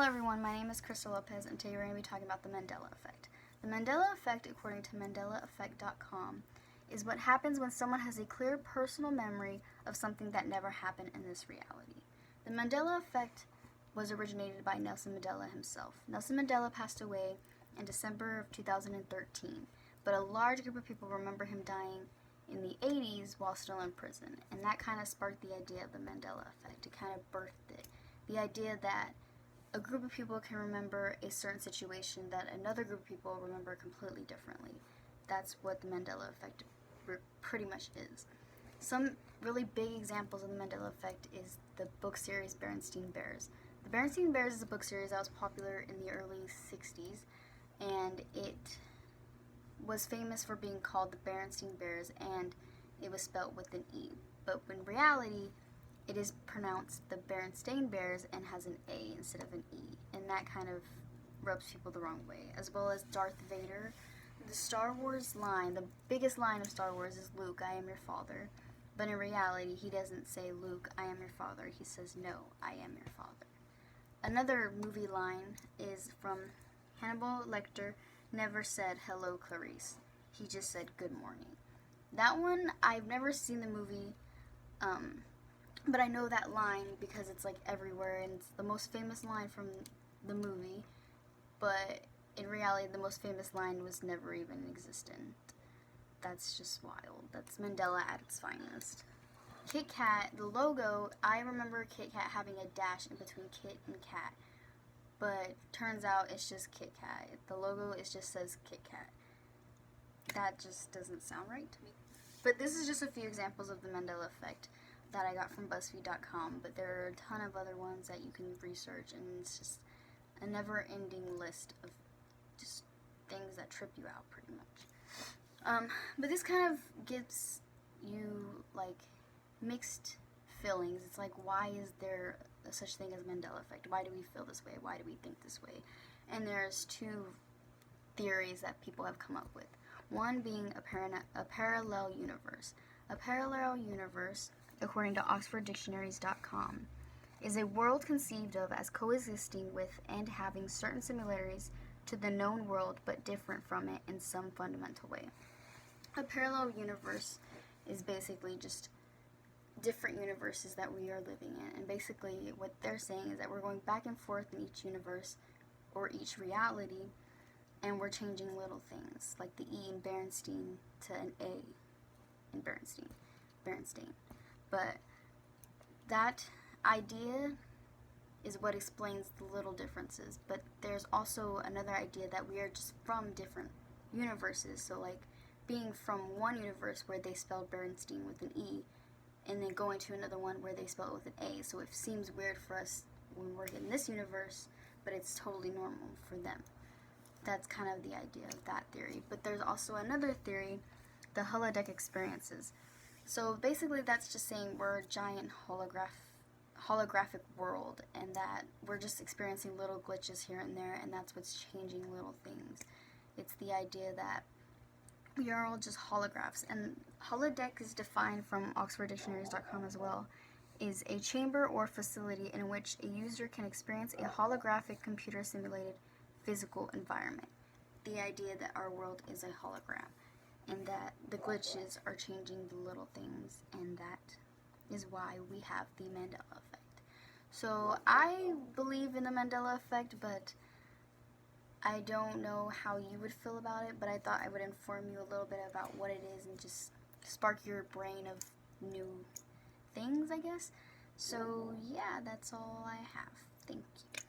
everyone, my name is Crystal Lopez, and today we're going to be talking about the Mandela Effect. The Mandela Effect, according to MandelaEffect.com, is what happens when someone has a clear personal memory of something that never happened in this reality. The Mandela Effect was originated by Nelson Mandela himself. Nelson Mandela passed away in December of 2013, but a large group of people remember him dying in the 80s while still in prison, and that kind of sparked the idea of the Mandela Effect. It kind of birthed it. The idea that a group of people can remember a certain situation that another group of people remember completely differently. That's what the Mandela Effect pretty much is. Some really big examples of the Mandela Effect is the book series Berenstain Bears. The Berenstain Bears is a book series that was popular in the early 60s, and it was famous for being called the Berenstain Bears, and it was spelled with an E. But in reality, it is pronounced the Berenstain Bears and has an A instead of an E, and that kind of rubs people the wrong way, as well as Darth Vader. The Star Wars line, the biggest line of Star Wars is, "Luke, I am your father," but in reality, he doesn't say, "Luke, I am your father," he says, "No, I am your father." Another movie line is from Hannibal Lecter, never said, "Hello, Clarice." He just said, "Good morning." That one, I've never seen the movie, but I know that line because it's like everywhere, and it's the most famous line from the movie, but in reality, the most famous line was never even existent. That's just wild. That's Mandela at its finest. Kit Kat, the logo, I remember Kit Kat having a dash in between Kit and Kat, but turns out it's just Kit Kat. The logo just says Kit Kat. That just doesn't sound right to me. But this is just a few examples of the Mandela Effect that I got from BuzzFeed.com, but there are a ton of other ones that you can research, and it's just a never-ending list of just things that trip you out, pretty much. But this kind of gives you, like, mixed feelings. It's like, why is there a such thing as Mandela Effect? Why do we feel this way? Why do we think this way? And there's two theories that people have come up with. One being a parallel universe. A parallel universe, according to OxfordDictionaries.com, is a world conceived of as coexisting with and having certain similarities to the known world but different from it in some fundamental way. A parallel universe is basically just different universes that we are living in, and basically what they're saying is that we're going back and forth in each universe or each reality, and we're changing little things like the E in Berenstain to an A in Berenstain. But that idea is what explains the little differences. But there's also another idea that we are just from different universes. So like being from one universe where they spelled Berenstain with an E, and then going to another one where they spell it with an A. So it seems weird for us when we're in this universe, but it's totally normal for them. That's kind of the idea of that theory. But there's also another theory, the holodeck experiences. So basically that's just saying we're a giant holographic world, and that we're just experiencing little glitches here and there, and that's what's changing little things. It's the idea that we are all just holographs. And holodeck is defined from OxfordDictionaries.com as well, is a chamber or facility in which a user can experience a holographic computer simulated physical environment. The idea that our world is a hologram, and that the glitches are changing the little things, and that is why we have the Mandela Effect. So I believe in the Mandela Effect, but I don't know how you would feel about it, but I thought I would inform you a little bit about what it is and just spark your brain of new things, I guess. So yeah, that's all I have. Thank you.